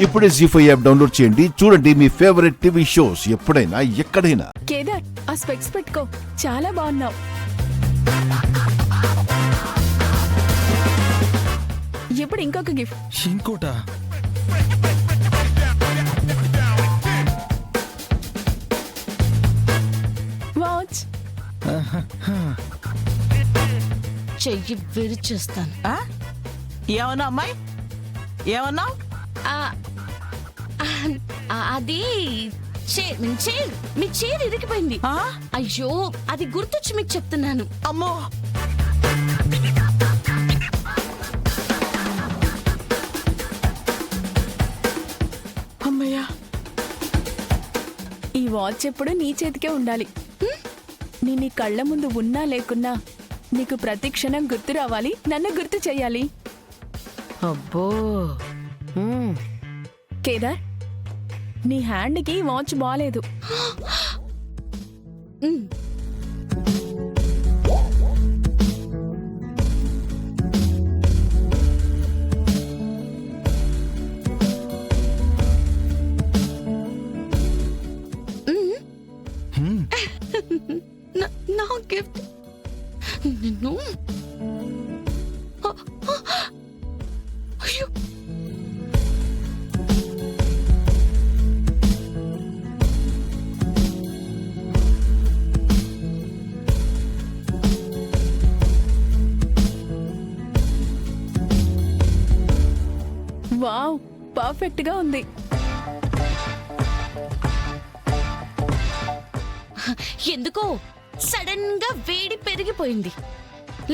ఇప్పుడే జీ5 app download చేయండి. చూడండి మీ ఫేవరెట్ టీవీ షోస్ ఎప్పుడైనా ఎక్కడైనా. కేదార్, ఆ స్పెక్స్ పెట్టుకో, చాలా బాగున్నావు. ఇప్పుడు ఇంకొక గిఫ్ట్. ఇంకోట వాచ్. చెయ్యి విరిచేస్తాను. ఏమన్నా అమ్మాయి, ఏమన్నావు? అది మీ చీర ఇరిగిపోయింది. అయ్యో, అది గుర్తొచ్చి మీకు చెప్తున్నాను. అమ్మో, అమ్మయ్యా. ఈ వాచ్ ఎప్పుడు నీ చేతికే ఉండాలి. నీ నీ కళ్ళ ముందు ఉన్నా లేకున్నా నీకు ప్రతి క్షణం గుర్తు రావాలి, నన్ను గుర్తు చెయ్యాలి. అబ్బో. కేదార్, నీ హ్యాండ్కి వాచ్ బాలేదు. నా గిఫ్ట్ నిన్ను. అయ్యో, వావ్, పర్ఫెక్ట్ గా ఉంది. ఎందుకో సడన్ గా వేడి పెరిగిపోయింది.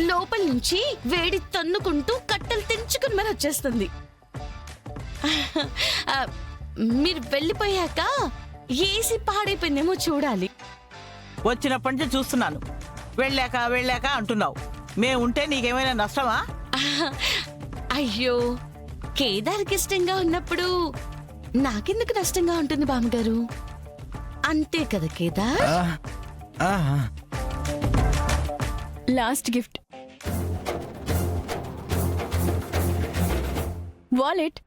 లోపల నుంచి వేడి తన్నుకుంటూ కట్టెలు తెంచుకుని మరి వచ్చేస్తుంది. మీరు వెళ్ళిపోయాక ఏసీ పాడైపోయిందేమో చూడాలి. వచ్చినప్పటి నుంచి చూస్తున్నాను, వెళ్ళాక అంటున్నావు. మేము ఉంటే నీకేమైనా నష్టమా? అయ్యో, కేదార్కి ఇష్టంగా ఉన్నప్పుడు నాకెందుకు నష్టంగా ఉంటుంది బామ్మగారు? అంతే కదా కేదార్. Last gift, wallet.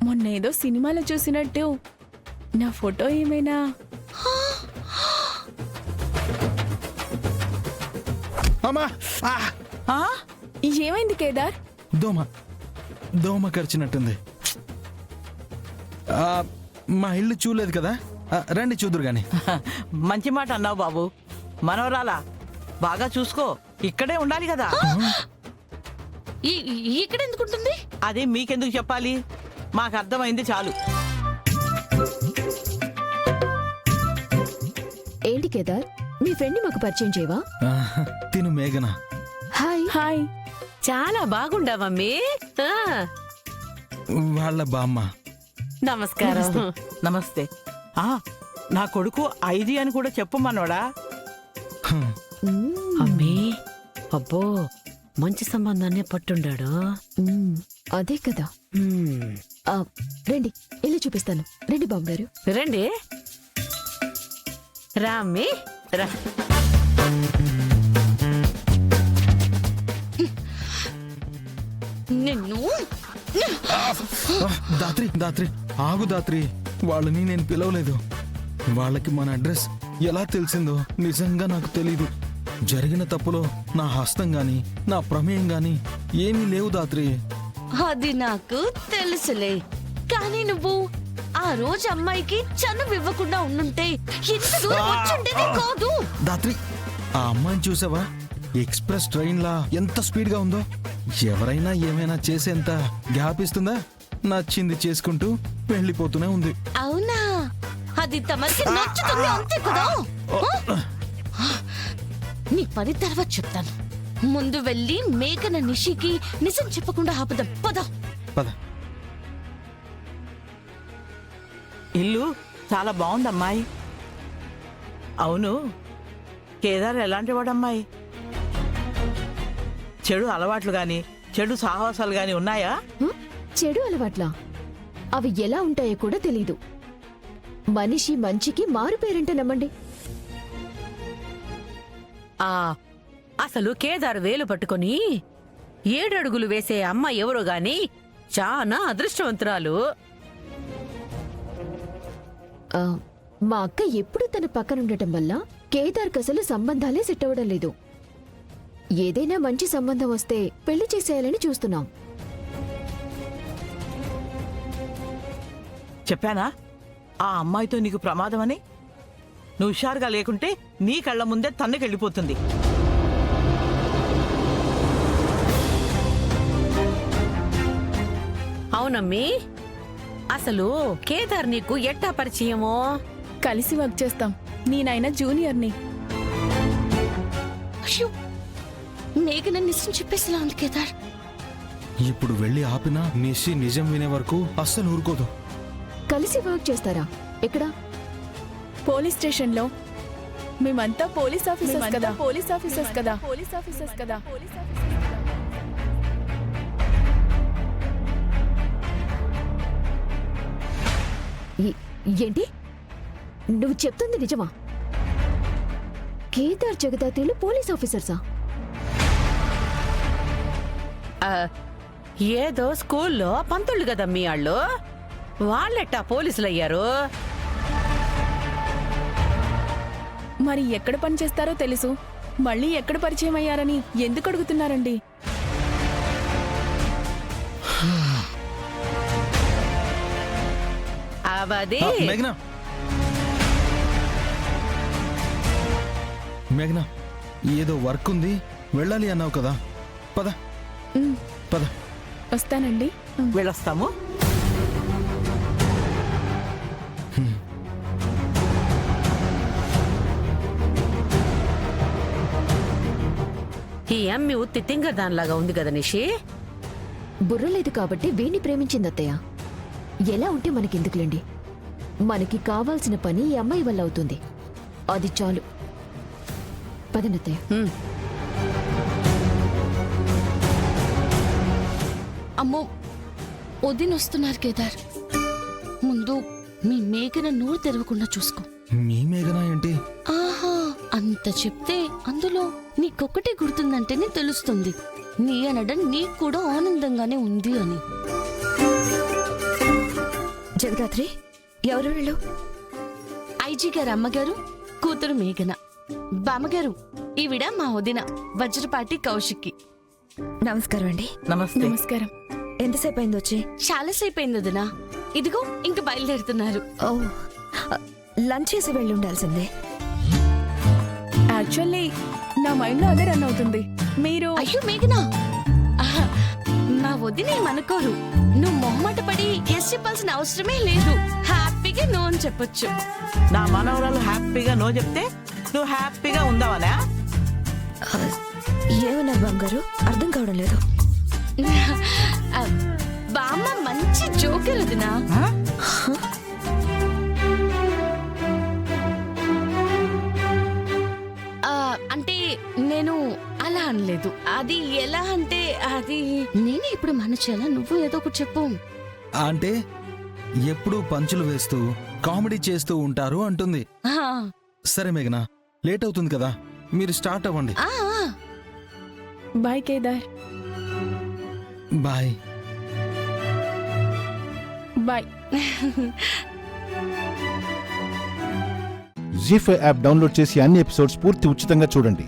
మొన్నేదో సినిమాలో చూసినట్టు నా ఫోటో ఏమైనా? ఏమైంది కేదార్? దోమ కరిచినట్టుంది. మా ఇల్లు చూడలేదు కదా, రండి చూదురు గాని. మంచి మాట అన్నావు బాబు. మనవరాలా, బాగా చూసుకో. ఇక్కడే ఉండాలి కదా. ఇక్కడ ఎందుకుంటుంది? అది మీకెందుకు చెప్పాలి, మాకు అర్థమైంది చాలు. ఏంటి కేదార్, మీ ఫ్రెండ్ మాకు పరిచయం చేయవా? తిను మేఘన. హాయ్. హాయ్. చాలా బాగుండావమ్మీ. వాళ్ళ బామ్మ. నమస్కారం. నమస్తే. నా కొడుకు ఐది అని కూడా చెప్పమన్నాడా? అమ్మీ, అబ్బో, మంచి సంబంధాన్ని పట్టుండాడు. అదే కదా. రండి, ఇల్లు చూపిస్తాను. రండి బామ్మగారు. రండి, రా అమ్మీ, రా. నిన్ను. దాత్రి ఆగు దాత్రి. వాళ్ళని నేను పిలవలేదు. వాళ్ళకి మన అడ్రస్ ఎలా తెలిసిందో నిజంగా నాకు తెలీదు. జరిగిన తప్పులో నా హస్తం గాని నా ప్రమేయం గాని ఏమీ లేవు దాత్రి. అది నాకు తెలుసులే, కానీ నువ్వు ఆ రోజు అమ్మాయికి చనువు ఇవ్వకుండా ఉండుంటే ఇంత దూరం వచ్చుండేది కాదు. దాత్రి, ఆ అమ్మాయిని చూసావా? ఎక్స్ప్రెస్ ట్రైన్ లా ఎంత స్పీడ్ గా ఉందో. ఎవరైనా ఏమైనా చేసేంత గ్యాప్ ఇస్తుందా? నచ్చింది చేసుకుంటూ వెళ్ళిపోతూనే ఉంది. అవునా? అది తమరికి నచ్చుతుంది అంతే కదా. నీ పని తర్వాత చెప్తాను. ముందు వెళ్ళి మేఘన నిషికి నిజం చెప్పకుండా ఆపుదాం. పద పద. ఇల్లు చాలా బాగుందమ్మాయి. అవును, కేదార్ ఎలాంటి వాడమ్మాయి? చెడు అలవాట్లు గాని చెడు సాహసాలు గాని ఉన్నాయా? చెడు అలవాట్లా? అవి ఎలా ఉంటాయో కూడా తెలీదు. మనిషి మంచికి మారు పేరంట నమ్మండి. ఆ అసలు కేదార్ వేలు పట్టుకొని 7 అడుగులు వేసే అమ్మ ఎవరో గాని చాలా అదృష్టవంతురాలు. ఆ, మా అక్క ఎప్పుడు తన పక్కనుండటం వల్ల కేదార్కి అసలు సంబంధాలే సెట్ అవ్వడం లేదు. ఏదైనా మంచి సంబంధం వస్తే పెళ్లి చేసేయాలని చూస్తున్నాం. చెప్పానా ఆ అమ్మాయితో నీకు ప్రమాదమని? నువ్వు హుషారుగా లేకుంటే నీ కళ్ళ ముందే తన్నుకెళ్ళిపోతుంది. అవునమ్మి, అసలు కేదార్ నీకు ఎట్టా పరిచయమో? కలిసి వర్క్ చేస్తాం. నేనైనా జూనియర్ని. అయ్యో, మేఘన నిజం చెప్పేసిలా ఉంది కేదార్. ఇప్పుడు వెళ్ళి ఆపినా నిషి నిజం వినే వరకు అస్సలు ఊరుకోదు. కలిసి వర్క్ చేస్తారా? ఎక్కడ? పోలీస్ స్టేషన్లో. మేమంతా పోలీస్ ఆఫీసర్స్ కదా. పోలీస్ ఆఫీసర్స్ కదా. పోలీస్ ఆఫీసర్స్ కదా. ఏంటి నువ్వు చెప్తుంది నిజమా? కేదార్ జగదాత్రిలు పోలీస్ ఆఫీసర్సా? ఆ, ఏదో స్కూల్లో పంతుళ్ళు కదమ్మీ వాళ్ళు. వాళ్ళెట్టా పోలీసులు అయ్యారు? మరి ఎక్కడ పని చేస్తారో తెలుసు. మళ్ళీ ఎక్కడ పరిచయం అయ్యారని ఎందుకు అడుగుతున్నారండి? అవది మేఘనా, మేఘనా, ఏదో వర్క్ ఉంది, వెళ్ళాలి అన్నావు కదా. పద పద. వస్తానండి. వెళ్ళొస్తాము. ఈ అమ్మి ఉత్తి తింగదానిలాగా ఉంది కదా నిషి. బుర్ర లేదు కాబట్టి వీణ్ణి ప్రేమించింది అత్తయ్య. ఎలా ఉంటే మనకెందుకులేండి. మనకి కావాల్సిన పని ఈ అమ్మాయి వల్ల అవుతుంది. అది చాలు. పదనత్తయ్య. హ్మ్. అమ్మో, వదినొస్తున్నారు కేదార్. ముందు మీ మేఘన నోరు తెరవకుండా చూసుకో. మీ మేఘనా ఏంటి? ఆహా, అంత చెప్తే అందులో నీకొక్కటే గుర్తుందంటేనే తెలుస్తుంది. నీ అనడం నీకు కూడా ఆనందంగానే ఉంది అని. జగదాత్రి, ఎవరు వెళ్ళు? ఐజీ గారు అమ్మగారు, కూతురు మేఘన. బామ్మగారు, ఈవిడ మా వదిన వజ్రపాటి కౌశిక్కి. నమస్కారం అండి. నమస్తే. నమస్కారం. ఎంతసేపు అయింది వచ్చి? చాలాసేపు అయింది వదినా. ఇదిగో ఇంక బయలుదేరుతున్నారు. ఓ, లంచ్ చేసి వెళ్ళి ఉండాల్సిందే. యాక్చువల్లీ నా మైండ్ లో అదే రన్ అవుతుంది. మీరు అయ్యో మేఘనా, ఆహా, మా వదినేమనుకోరు. నువ్వు మొహమాట పడి ఎస్ చెప్పాల్సిన అవసరమే లేదు. హ్యాపీగా నో అని చెప్పొచ్చు. నా మనవరాలు హ్యాపీగా నో చెప్తే నువ్వు హ్యాపీగా ఉందావనా? ఏమన్నారు బామ్మగారు? అర్థం కావడం లేదు. ఆ, బామ్మ మంచి జోకర్ వదినా. ఆ? అంటే నేను అలా అనలేదు. అది ఎలా అంటే అది నేనే ఇప్పుడు మనచేలా, నువ్వు ఏదో ఒకటి చెప్పు. అంటే ఎప్పుడూ పంచులు వేస్తూ కామెడీ చేస్తూ ఉంటారు అంటుంది. ఆ, సరే మేఘనా, లేట్ అవుతుంది కదా, మీరు స్టార్ట్ అవ్వండి. ఆ, ఆ. బాయ్ కేదార్. బాయ్. బాయ్. జీ5 యాప్ డౌన్లోడ్ చేసి అన్ని ఎపిసోడ్స్ పూర్తి ఉచితంగా చూడండి.